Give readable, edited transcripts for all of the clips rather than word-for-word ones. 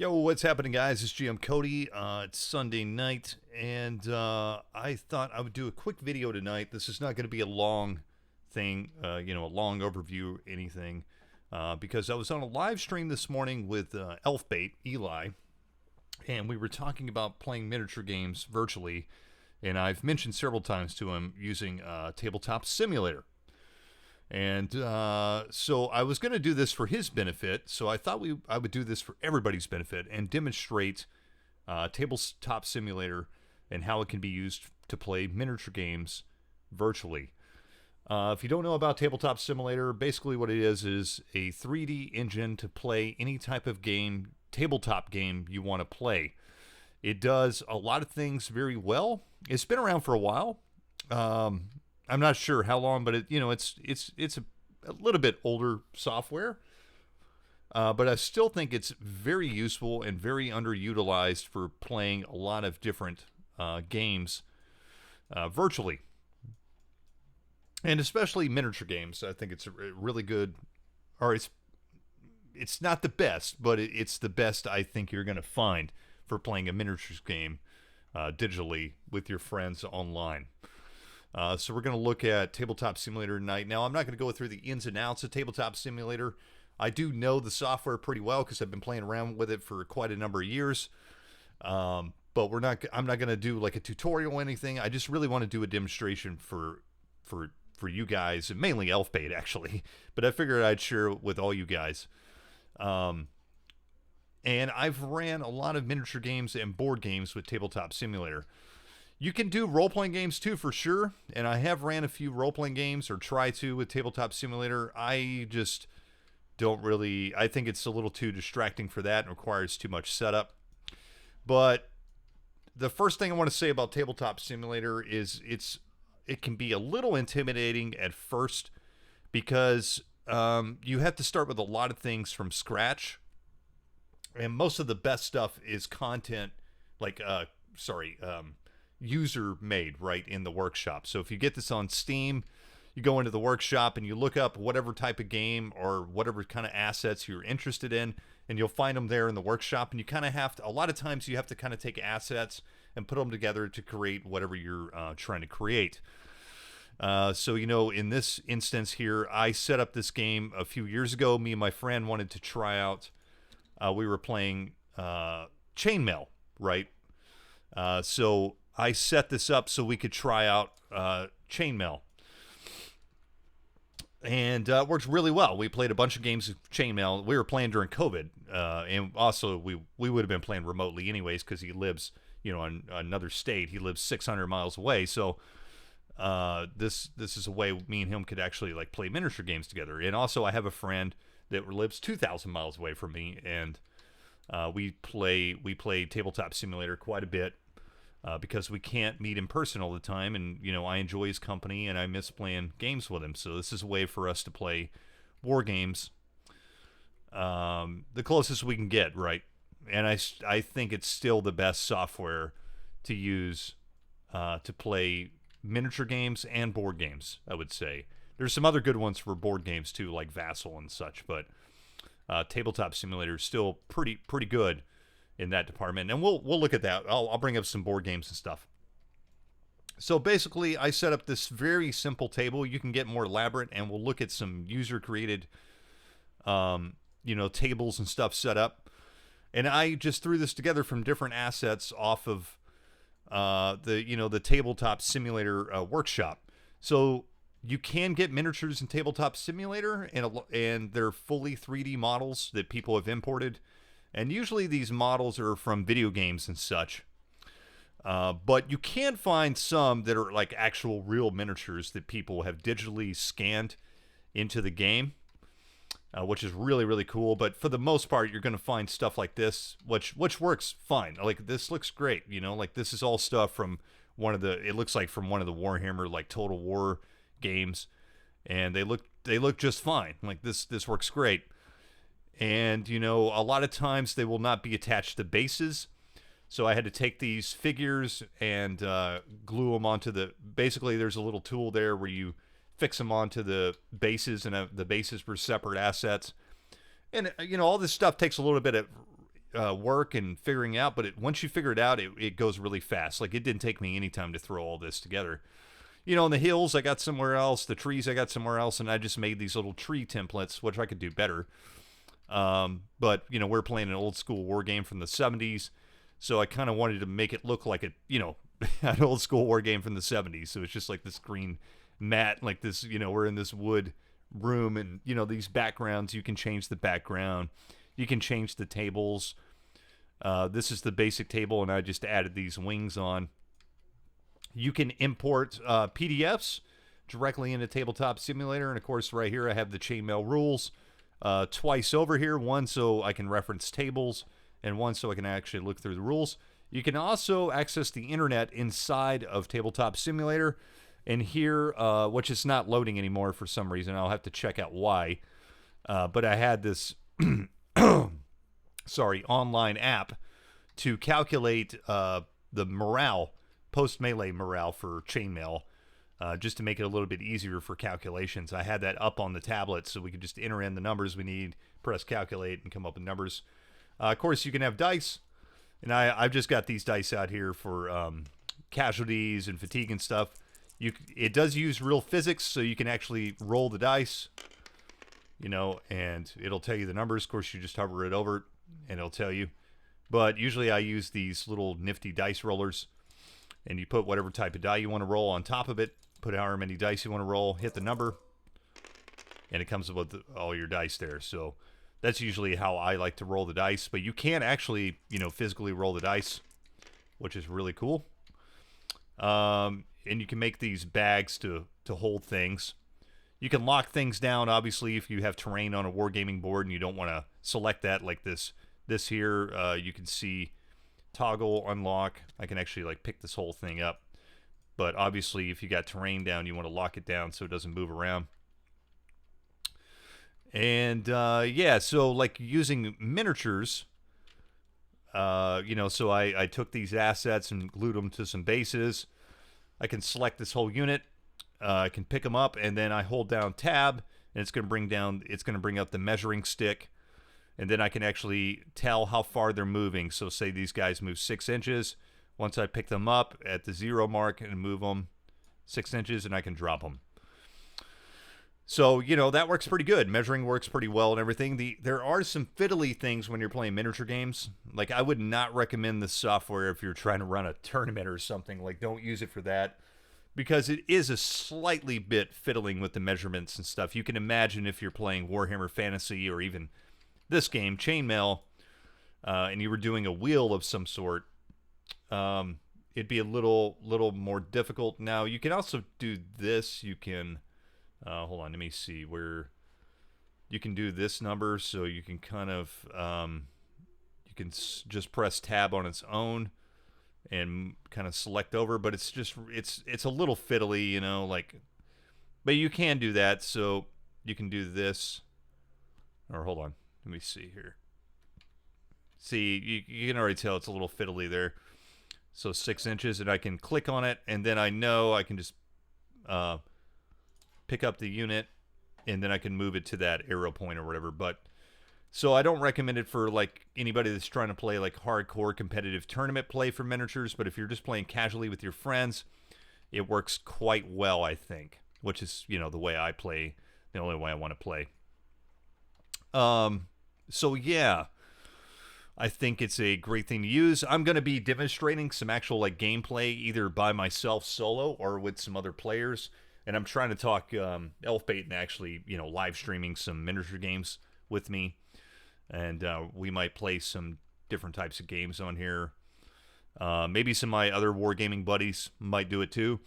Yo, what's happening, guys? It's GM Cody. It's Sunday night, and I thought I would do a quick video tonight. This is not going to be a long thing, a long overview or anything, because I was on a live stream this morning with Elfbait, Eli, and we were talking about playing miniature games virtually, and I've mentioned several times to him using Tabletop Simulator. And so I was going to do this for his benefit, so I thought I would do this for everybody's benefit and demonstrate Tabletop Simulator and how it can be used to play miniature games virtually. If you don't know about Tabletop Simulator, basically what it is a 3D engine to play any type of game, tabletop game you want to play. It does a lot of things very well. It's been around for a while. I'm not sure how long, but it's a little bit older software. But I still think it's very useful and very underutilized for playing a lot of different games virtually, and especially miniature games. I think it's a really good, or it's not the best, but it's the best I think you're going to find for playing a miniatures game digitally with your friends online. So we're going to look at Tabletop Simulator tonight. Now, I'm not going to go through the ins and outs of Tabletop Simulator. I do know the software pretty well because I've been playing around with it for quite a number of years. But I'm not going to do like a tutorial or anything. I just really want to do a demonstration for you guys, and mainly Elfbait actually. But I figured I'd share it with all you guys. And I've ran a lot of miniature games and board games with Tabletop Simulator. You can do role-playing games too, for sure, and I have ran a few role-playing games, or try to, with Tabletop Simulator. I just don't really, I think it's a little too distracting for that and requires too much setup. But the first thing I want to say about Tabletop Simulator is it can be a little intimidating at first because you have to start with a lot of things from scratch, and most of the best stuff is content, like, user made right in the workshop. So if you get this on Steam, you go into the workshop and you look up whatever type of game or whatever kind of assets you're interested in, and you'll find them there in the workshop. And you kind of have to, a lot of times you have to kind of take assets and put them together to create whatever you're trying to create. So, in this instance here, I set up this game a few years ago. Me and my friend wanted to try out, we were playing Chainmail, right? So I set this up so we could try out Chainmail. And it worked really well. We played a bunch of games of Chainmail. We were playing during COVID. And also, we would have been playing remotely anyways because he lives, in another state. He lives 600 miles away. So this is a way me and him could actually like play miniature games together. And also, I have a friend that lives 2,000 miles away from me. And we play Tabletop Simulator quite a bit. Because we can't meet in person all the time, and I enjoy his company and I miss playing games with him. So this is a way for us to play war games, the closest we can get, right? And I think it's still the best software to use to play miniature games and board games. I would say there's some other good ones for board games too, like Vassal and such, but Tabletop Simulator is still pretty good in that department, and we'll look at that. I'll bring up some board games and stuff. So basically, I set up this very simple table. You can get more elaborate, and we'll look at some user-created, tables and stuff set up. And I just threw this together from different assets off of the Tabletop Simulator workshop. So you can get miniatures in Tabletop Simulator, and they're fully 3D models that people have imported. And usually these models are from video games and such. But you can find some that are like actual real miniatures that people have digitally scanned into the game, which is really, really cool. But for the most part, you're going to find stuff like this, which works fine. Like, this looks great, like this is all stuff from it looks like from one of the Warhammer, like, Total War games. And they look just fine. Like, this works great. And, a lot of times they will not be attached to bases. So I had to take these figures and glue them onto basically there's a little tool there where you fix them onto the bases, and the bases were separate assets. And, all this stuff takes a little bit of work and figuring out, but once you figure it out, it goes really fast. Like, it didn't take me any time to throw all this together. You know, in the hills, I got somewhere else. The trees, I got somewhere else, and I just made these little tree templates, which I could do better. But, you know, we're playing an old school war game from the 70s, so I kind of wanted to make it look like an old school war game from the 70s. So it's just like this green mat, like this, you know, we're in this wood room, and, you know, these backgrounds, you can change the background. You can change the tables. This is the basic table, and I just added these wings on. You can import PDFs directly into Tabletop Simulator, and of course right here I have the chainmail rules twice over here, one so I can reference tables and one so I can actually look through the rules. You can also access the internet inside of Tabletop Simulator, and here, which is not loading anymore for some reason. I'll have to check out why, but I had this online app to calculate the morale, post-melee morale for chainmail, just to make it a little bit easier for calculations. I had that up on the tablet so we could just enter in the numbers we need, press calculate, and come up with numbers. Of course, you can have dice, and I've just got these dice out here for casualties and fatigue and stuff. It does use real physics, so you can actually roll the dice, you know, and it'll tell you the numbers. Of course, you just hover it over, and it'll tell you. But usually I use these little nifty dice rollers, and you put whatever type of die you want to roll on top of it, put however many dice you want to roll, hit the number, and it comes up with all your dice there. So that's usually how I like to roll the dice. But you can actually, you know, physically roll the dice, which is really cool. And you can make these bags to hold things. You can lock things down, obviously, if you have terrain on a wargaming board and you don't want to select that, like this here. You can see toggle, unlock. I can actually like pick this whole thing up. But obviously, if you got terrain down, you want to lock it down so it doesn't move around. And yeah, so like using miniatures, you know, so I took these assets and glued them to some bases. I can select this whole unit. I can pick them up, and then I hold down tab, and it's going to bring up the measuring stick, and then I can actually tell how far they're moving. So say these guys move 6 inches. Once I pick them up at the 0 mark and move them 6 inches, and I can drop them. So, you know, that works pretty good. Measuring works pretty well and everything. There are some fiddly things when you're playing miniature games. Like, I would not recommend this software if you're trying to run a tournament or something. Like, don't use it for that, because it is a slightly bit fiddling with the measurements and stuff. You can imagine if you're playing Warhammer Fantasy or even this game, Chainmail, and you were doing a wheel of some sort, it'd be a little more difficult. Now, you can also do this. You can, hold on, let me see where you can do this number. So you can kind of, you can just press tab on its own and kind of select over, but it's just, it's a little fiddly, you know, like, but you can do that. So you can do this, or hold on, let me see here. See, you can already tell it's a little fiddly there. So 6 inches, and I can click on it, and then I know I can just pick up the unit, and then I can move it to that arrow point or whatever. But so I don't recommend it for like anybody that's trying to play like hardcore competitive tournament play for miniatures. But if you're just playing casually with your friends, it works quite well, I think. Which is, you know, the way I play, the only way I want to play. So yeah, I think it's a great thing to use. I'm going to be demonstrating some actual like gameplay either by myself solo or with some other players. And I'm trying to talk Elfbait and actually, you know, live streaming some miniature games with me. And we might play some different types of games on here. Maybe some of my other wargaming buddies might do it too.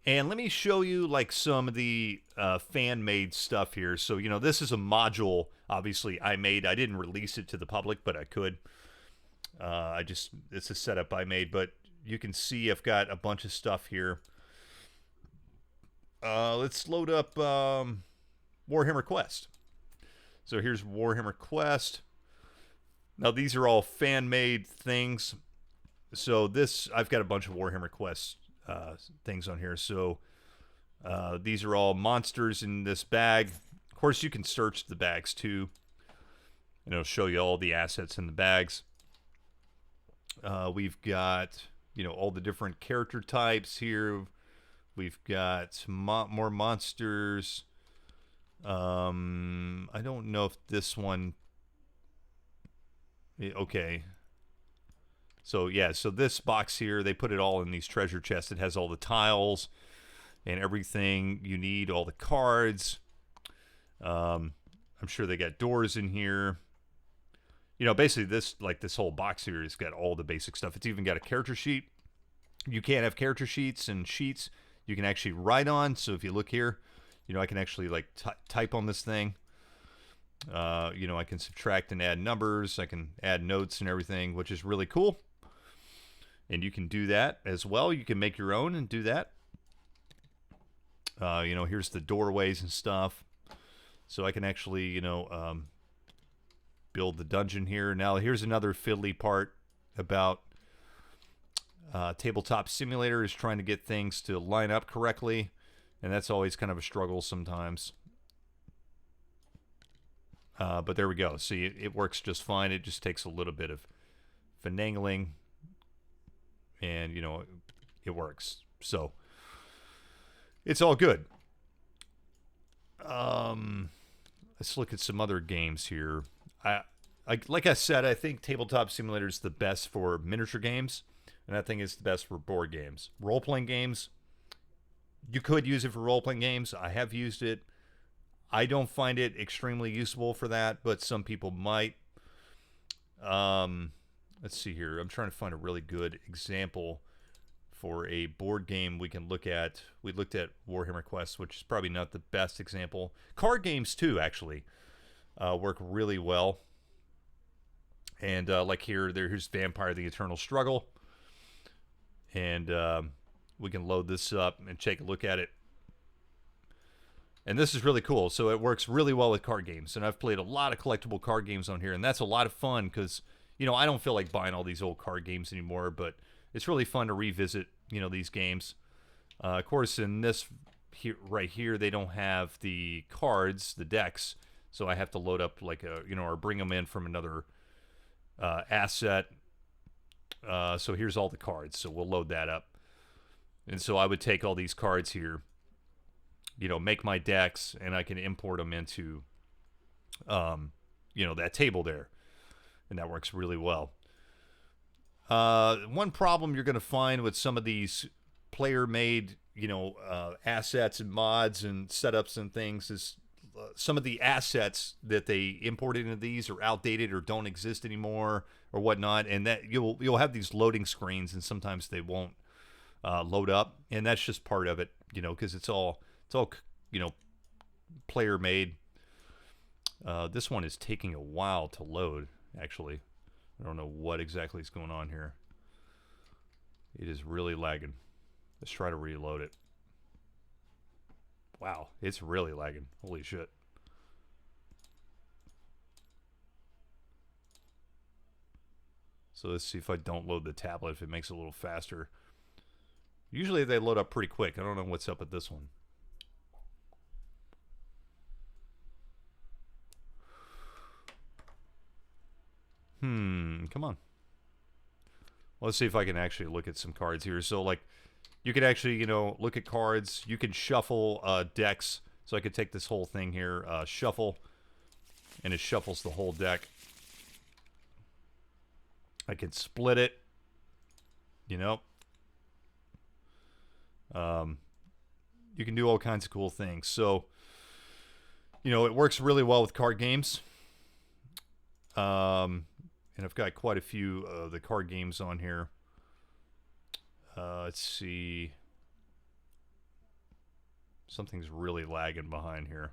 And let me show you like some of the fan-made stuff here. So, you know, this is a module, obviously, I made. I didn't release it to the public, but I could. It's a setup I made. But you can see I've got a bunch of stuff here. Let's load up Warhammer Quest. So here's Warhammer Quest. Now, these are all fan-made things. So this, I've got a bunch of Warhammer Quest things on here. So these are all monsters in this bag. Of course, you can search the bags too. and it'll show you all the assets in the bags. We've got, all the different character types here. We've got more monsters. I don't know if this one... Okay. So, yeah, so this box here, they put it all in these treasure chests. It has all the tiles and everything you need, all the cards. I'm sure they got doors in here. Basically this whole box here has got all the basic stuff. It's even got a character sheet. You can't have character sheets and sheets you can actually write on. So if you look here, I can actually type on this thing. I can subtract and add numbers. I can add notes and everything, which is really cool. And you can do that as well. You can make your own and do that. Here's the doorways and stuff. So I can actually, build the dungeon here. Now, here's another fiddly part about Tabletop Simulator is trying to get things to line up correctly. And that's always kind of a struggle sometimes. But there we go. See, it works just fine. It just takes a little bit of finagling. And, it works. So, it's all good. Let's look at some other games here. Like I said, I think Tabletop Simulator is the best for miniature games. And I think it's the best for board games. Role-playing games, you could use it for role-playing games. I have used it. I don't find it extremely useful for that, but some people might. Let's see here. I'm trying to find a really good example for a board game we can look at. We looked at Warhammer Quest, which is probably not the best example. Card games, too, actually, work really well. And like here's Vampire the Eternal Struggle. And we can load this up and take a look at it. And this is really cool. So it works really well with card games. And I've played a lot of collectible card games on here. And that's a lot of fun because, I don't feel like buying all these old card games anymore. But it's really fun to revisit, these games. Of course, in this right here, they don't have the cards, the decks. So I have to load up or bring them in from another asset. So here's all the cards. So we'll load that up. And so I would take all these cards here, make my decks, and I can import them into, that table there. And that works really well. One problem you're going to find with some of these player-made, assets and mods and setups and things is some of the assets that they imported into these are outdated or don't exist anymore or whatnot, and that you'll have these loading screens, and sometimes they won't load up, and that's just part of it, because it's all player made. This one is taking a while to load, actually. I don't know what exactly is going on here. It is really lagging. Let's try to reload it. Wow, it's really lagging. Holy shit. So let's see if I don't load the tablet, if it makes it a little faster. Usually they load up pretty quick. I don't know what's up with this one. Come on. Well, let's see if I can actually look at some cards here. So, you could actually, look at cards. You can shuffle decks. So I could take this whole thing here, shuffle, and it shuffles the whole deck. I can split it, you can do all kinds of cool things. So, it works really well with card games. And I've got quite a few of the card games on here. Let's see. Something's really lagging behind here.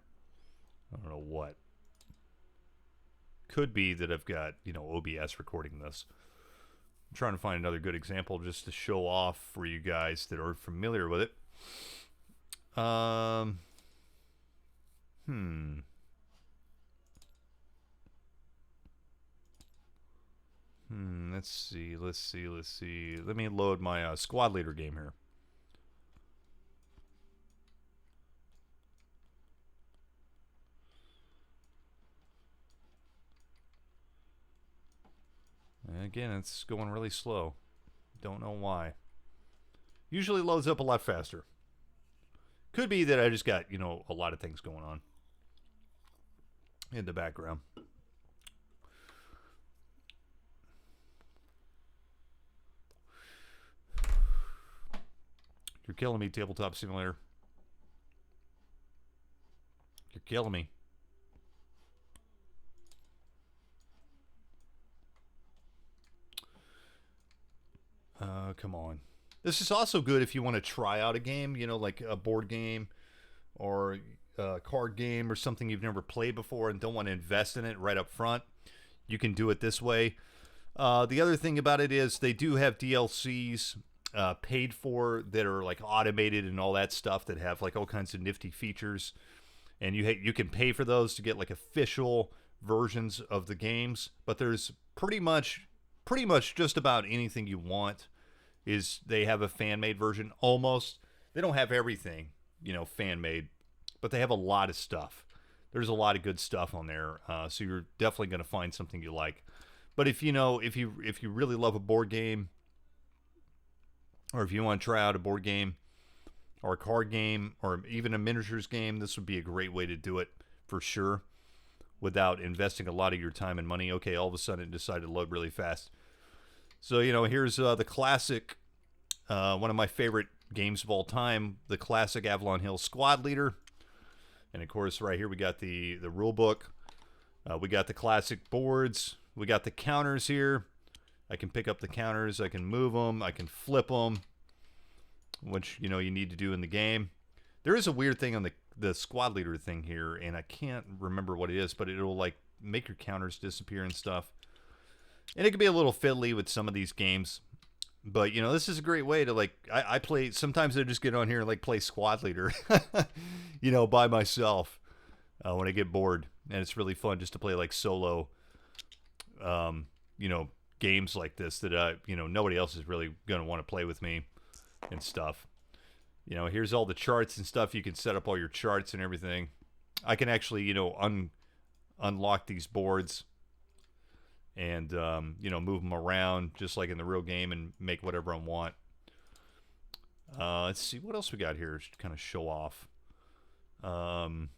I don't know what. Could be that I've got, OBS recording this. I'm trying to find another good example just to show off for you guys that are familiar with it. Let's see. Let me load my squad leader game here. Again, it's going really slow. Don't know why. Usually loads up a lot faster. Could be that I just got, a lot of things going on in the background. You're killing me, Tabletop Simulator. You're killing me. Come on. This is also good if you want to try out a game, like a board game or a card game or something you've never played before and don't want to invest in it right up front. You can do it this way. The other thing about it is they do have DLCs paid for that are like automated and all that stuff that have like all kinds of nifty features. And you can pay for those to get like official versions of the games. But there's pretty much just about anything you want is they have a fan-made version almost. They don't have everything, fan-made, but they have a lot of stuff. There's a lot of good stuff on there, so you're definitely going to find something you like. But if you really love a board game, or if you want to try out a board game or a card game or even a miniatures game, this would be a great way to do it for sure without investing a lot of your time and money. Okay, all of a sudden it decided to load really fast. So, here's the classic, one of my favorite games of all time, the classic Avalon Hill Squad Leader. And, of course, right here we got the rule book. We got the classic boards. We got the counters here. I can pick up the counters. I can move them. I can flip them, which, you need to do in the game. There is a weird thing on the Squad Leader thing here, and I can't remember what it is, but it'll, like, make your counters disappear and stuff. And it can be a little fiddly with some of these games. But, this is a great way to, like, I play, sometimes I just get on here and, like, play Squad Leader, by myself when I get bored. And it's really fun just to play, like, solo, games like this that, nobody else is really going to want to play with me and stuff. Here's all the charts and stuff. You can set up all your charts and everything. I can actually, unlock these boards and move them around just like in the real game and make whatever I want. Let's see what else we got here to kind of show off. Some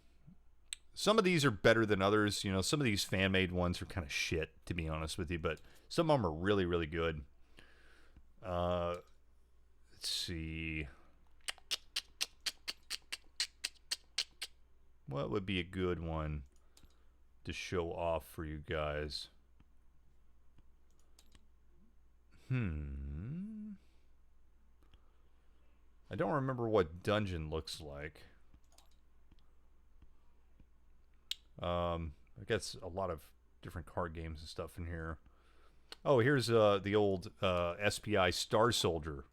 of these are better than others. Some of these fan-made ones are kind of shit, to be honest with you, but some of them are really, really good. Let's see. What would be a good one to show off for you guys? I don't remember what Dungeon looks like. I guess a lot of different card games and stuff in here. Oh, here's the old SPI Star Soldier.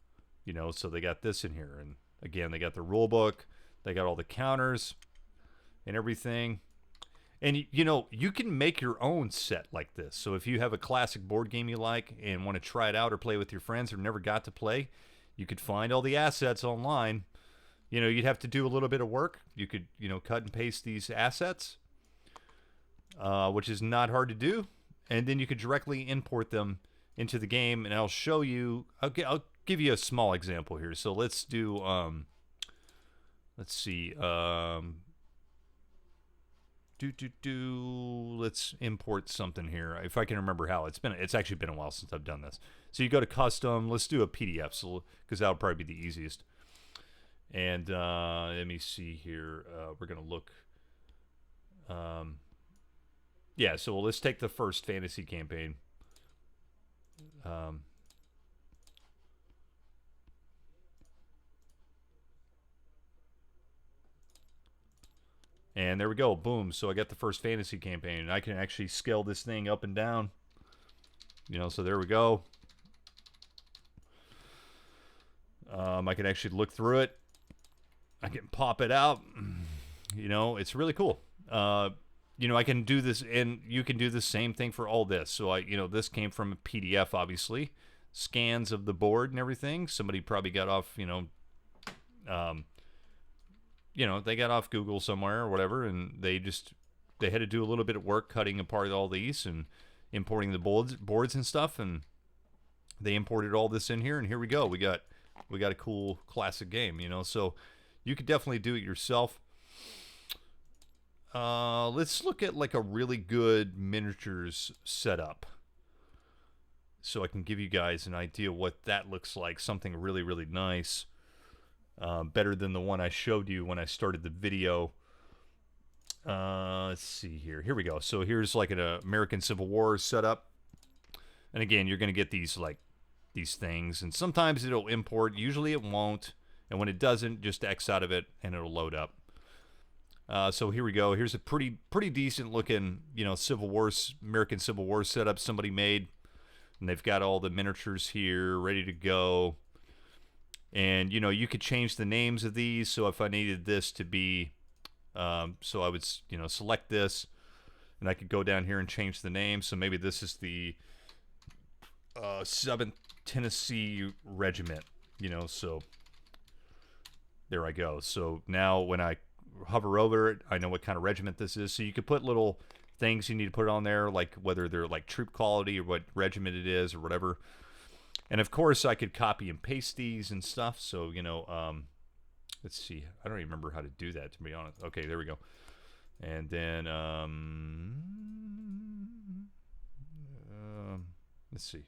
So they got this in here. And again, they got the rule book. They got all the counters and everything. And, you can make your own set like this. So if you have a classic board game you like and want to try it out or play with your friends or never got to play, you could find all the assets online. You'd have to do a little bit of work. You could, cut and paste these assets, which is not hard to do. And then you could directly import them into the game. And I'll show you, I'll give you a small example here. So let's do, let's see, let's import something here. If I can remember how. It's actually been a while since I've done this. So you go to custom. Let's do a PDF, because that'll probably be the easiest. And let me see here. We're gonna look. Yeah. So let's take the first fantasy campaign. And there we go. Boom. So I got the first fantasy campaign. And I can actually scale this thing up and down. So there we go. I can actually look through it. I can pop it out. It's really cool. I can do this, and you can do the same thing for all this. So this came from a PDF, obviously. Scans of the board and everything. Somebody probably got off, they got off Google somewhere or whatever, and they had to do a little bit of work cutting apart all these, and importing the boards and stuff, and they imported all this in here, and here we go. We got a cool classic game, you know. So you could definitely do it yourself. Let's look at like a really good miniatures setup, so I can give you guys an idea what that looks like. Something really, really nice. Better than the one I showed you when I started the video. Let's see here. Here we go. So here's like an American Civil War setup. And again, you're going to get these like these things, and sometimes it'll import. Usually it won't. And when it doesn't, just X out of it and it'll load up. So here we go. Here's a pretty decent looking, you know, American Civil War setup somebody made. And they've got all the miniatures here ready to go. And, you know, you could change the names of these. So if I needed this to be, so I would, you know, select this, and I could go down here and change the name. So maybe this is the 7th Tennessee Regiment, you know, so there I go. So now when I hover over it, I know what kind of regiment this is. So you could put little things you need to put on there, like whether they're like troop quality or what regiment it is or whatever. And of course I could copy and paste these and stuff. So, you know, let's see. I don't even remember how to do that, to be honest. Okay, there we go. And then, let's see.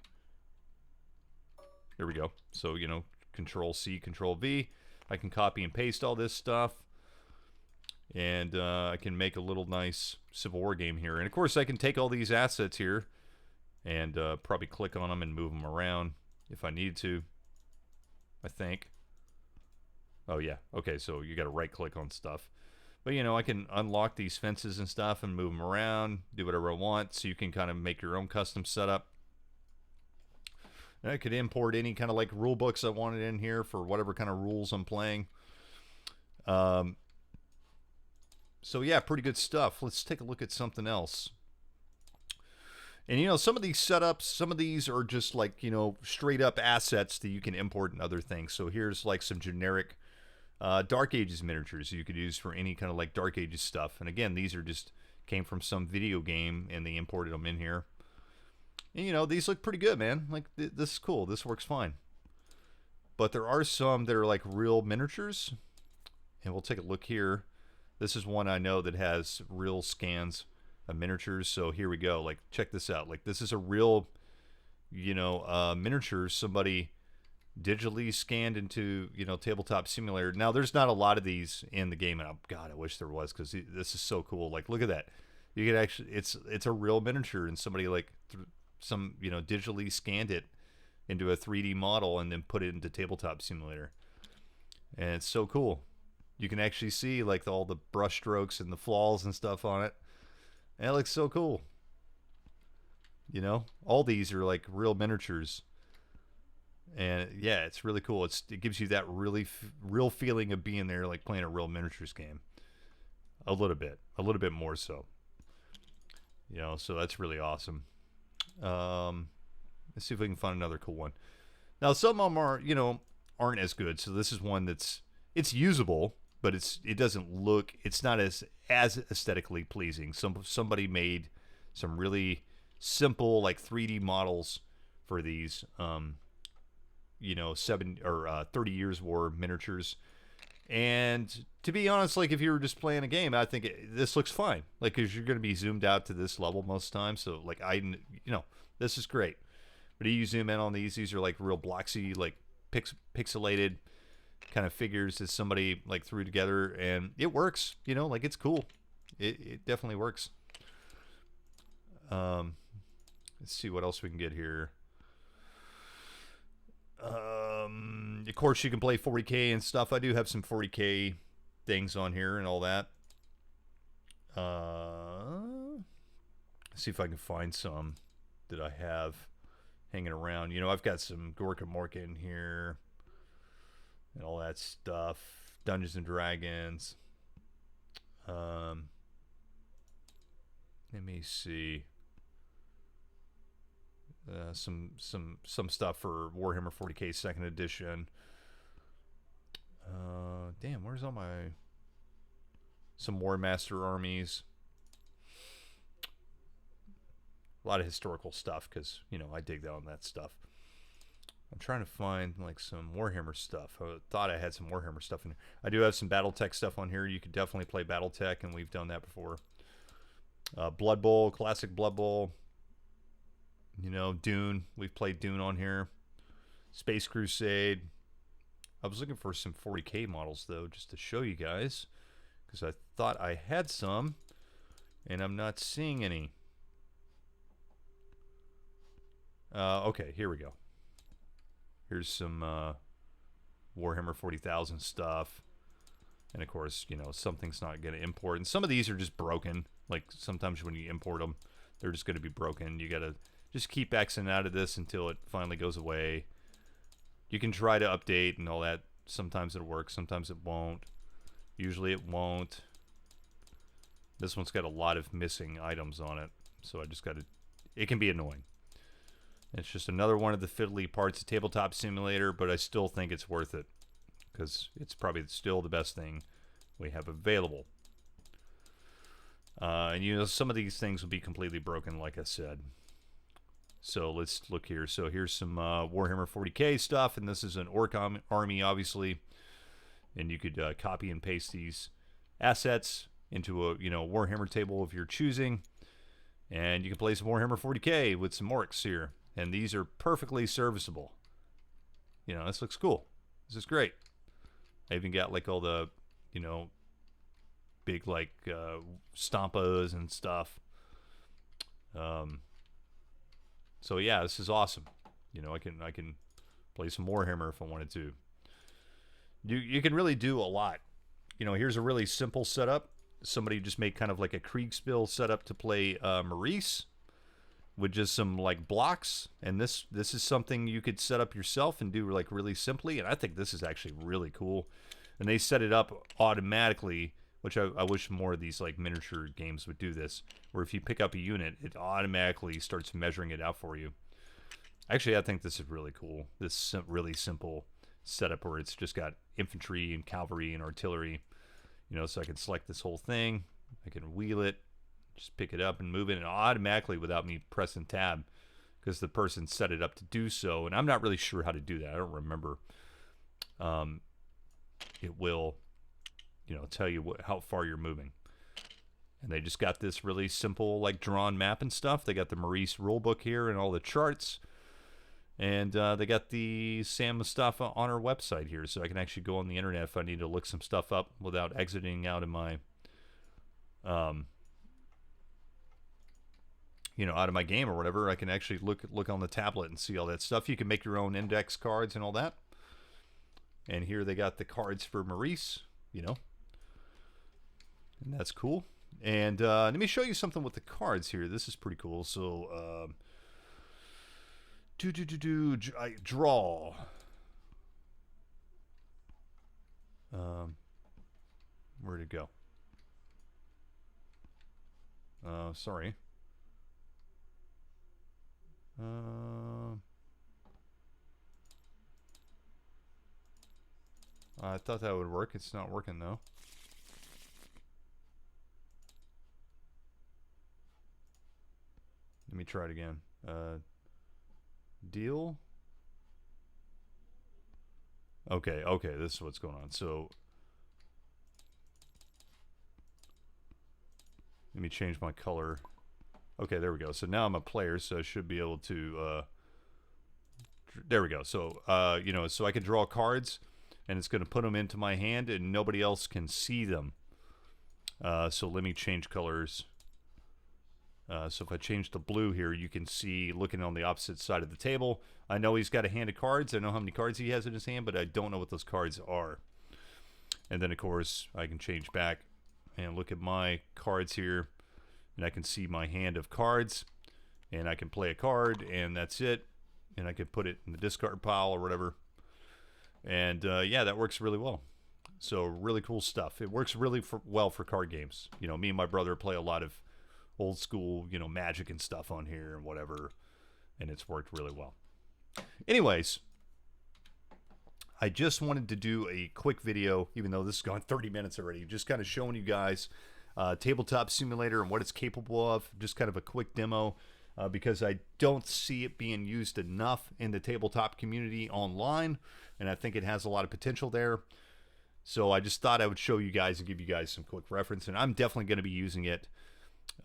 There we go. So, you know, Control C, Control V. I can copy and paste all this stuff. And I can make a little nice Civil War game here. And of course, I can take all these assets here and probably click on them and move them around if I need to, I think. Oh, yeah. Okay, so you got to right-click on stuff. But, you know, I can unlock these fences and stuff and move them around, do whatever I want, so you can kind of make your own custom setup. And I could import any kind of, like, rule books I wanted in here for whatever kind of rules I'm playing. So, yeah, pretty good stuff. Let's take a look at something else. And, you know, some of these setups, some of these are just, like, you know, straight-up assets that you can import in other things. So here's, like, some generic Dark Ages miniatures you could use for any kind of, like, Dark Ages stuff. And, again, these are just came from some video game, and they imported them in here. And, you know, these look pretty good, man. Like, this is cool. This works fine. But there are some that are, like, real miniatures. And we'll take a look here. This is one I know that has real scans of miniatures. So here we go. Like, check this out. Like, this is a real, you know, miniature somebody digitally scanned into, you know, Tabletop Simulator. Now, there's not a lot of these in the game, and oh, God, I wish there was, because this is so cool. Like, look at that. You could actually, it's a real miniature, and somebody, like, some, you know, digitally scanned it into a 3D model and then put it into Tabletop Simulator. And it's so cool. You can actually see, like, all the brush strokes and the flaws and stuff on it. And it looks so cool. You know, all these are like real miniatures. And yeah, it's really cool. It gives you that real feeling of being there, like playing a real miniatures game. A little bit more so. You know, so that's really awesome. Let's see if we can find another cool one. Now, some of them are, you know, aren't as good. So this is one it's usable, but it doesn't look, it's not as aesthetically pleasing. Somebody made some really simple, like, 3D models for these, you know, 30 Years War miniatures. And to be honest, like, if you were just playing a game, I think this looks fine. Like, because you're going to be zoomed out to this level most times. So, like, you know, this is great. But you zoom in on these are like real bloxy, like pixelated kind of figures that somebody, like, threw together, and it works. You know, like, it's cool. It definitely works. Let's see what else we can get here. Of course, you can play 40K and stuff. I do have some 40K things on here and all that. Let's see if I can find some that I have hanging around. You know, I've got some Gorka Morka in here and all that stuff. Dungeons and Dragons. Let me see. Some stuff for Warhammer 40K 2nd edition. Damn, where's all my... Some War Master armies. a lot of historical stuff because, you know, I dig on that stuff. I'm trying to find like some Warhammer stuff. I thought I had some Warhammer stuff in here. I do have some BattleTech stuff on here. You could definitely play BattleTech, and we've done that before. Blood Bowl, classic Blood Bowl. You know, Dune. We've played Dune on here. Space Crusade. I was looking for some 40K models, though, just to show you guys, because I thought I had some, and I'm not seeing any. Okay, here we go. Here's some Warhammer 40,000 stuff. And, of course, you know, something's not going to import. And some of these are just broken. Like, sometimes when you import them, they're just going to be broken. You got to just keep Xing out of this until it finally goes away. You can try to update and all that. Sometimes it'll work, sometimes it won't. Usually it won't. This one's got a lot of missing items on it, so I just got to... It can be annoying. It's just another one of the fiddly parts of Tabletop Simulator, but I still think it's worth it, because it's probably still the best thing we have available. And you know, some of these things will be completely broken, like I said. So let's look here. So here's some Warhammer 40K stuff, and this is an Orc army, obviously. And you could copy and paste these assets into a, you know, Warhammer table of your choosing, and you can play some Warhammer 40K with some orcs here. And these are perfectly serviceable. You know, this looks cool. This is great. I even got like all the, you know, big like stampas and stuff. So yeah, this is awesome. You know, I can play some Warhammer if I wanted to. You can really do a lot. You know, here's a really simple setup. Somebody just made kind of like a Kriegspiel setup to play Maurice with just some like blocks, and this is something you could set up yourself and do like really simply, and I think this is actually really cool. And they set it up automatically, which I wish more of these like miniature games would do this, where if you pick up a unit, it automatically starts measuring it out for you. Actually, I think this is really cool. This really simple setup where it's just got infantry and cavalry and artillery. You know, so I can select this whole thing. I can wheel it, just pick it up and move it, and automatically without me pressing tab, because the person set it up to do so. And I'm not really sure how to do that. I don't remember. It will, you know, tell you how far you're moving. And they just got this really simple, like, drawn map and stuff. They got the Maurice rulebook here and all the charts. And they got the Sam Mustafa on our website here, so I can actually go on the internet if I need to look some stuff up without exiting out of my, you know, out of my game or whatever. I can actually look on the tablet and see all that stuff. You can make your own index cards and all that. And here they got the cards for Maurice, you know. And that's cool. And let me show you something with the cards here. This is pretty cool. So, I draw. Where'd it go? Sorry. I thought that would work. It's not working though. Let me try it again. Deal. Okay, this is what's going on. So let me change my color. Okay, there we go. So now I'm a player, so I should be able to there we go. So you know, so I can draw cards, and it's going to put them into my hand, and nobody else can see them. So let me change colors. So if I change to blue here, you can see, looking on the opposite side of the table, I know he's got a hand of cards. I know how many cards he has in his hand, but I don't know what those cards are. And then, of course, I can change back and look at my cards here, and I can see my hand of cards, and I can play a card, and that's it. And I can put it in the discard pile or whatever. And, yeah, that works really well. So, really cool stuff. It works really well for card games. You know, me and my brother play a lot of old school, you know, Magic and stuff on here and whatever, and it's worked really well. Anyways, I just wanted to do a quick video, even though this has gone 30 minutes already, just kind of showing you guys Tabletop Simulator and what it's capable of. Just kind of a quick demo. because I don't see it being used enough in the tabletop community online, and I think it has a lot of potential there. So I just thought I would show you guys and give you guys some quick reference, and I'm definitely going to be using it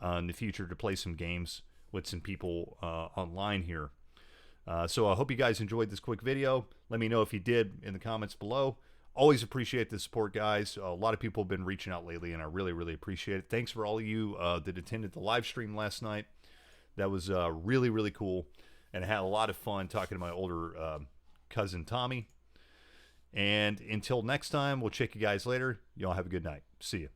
in the future to play some games with some people online here. So I hope you guys enjoyed this quick video. Let me know if you did in the comments below. Always appreciate the support, guys. A lot of people have been reaching out lately, and I really, really appreciate it. Thanks for all of you that attended the live stream last night. That was really, really cool, and I had a lot of fun talking to my older cousin, Tommy. And until next time, we'll check you guys later. Y'all have a good night. See you.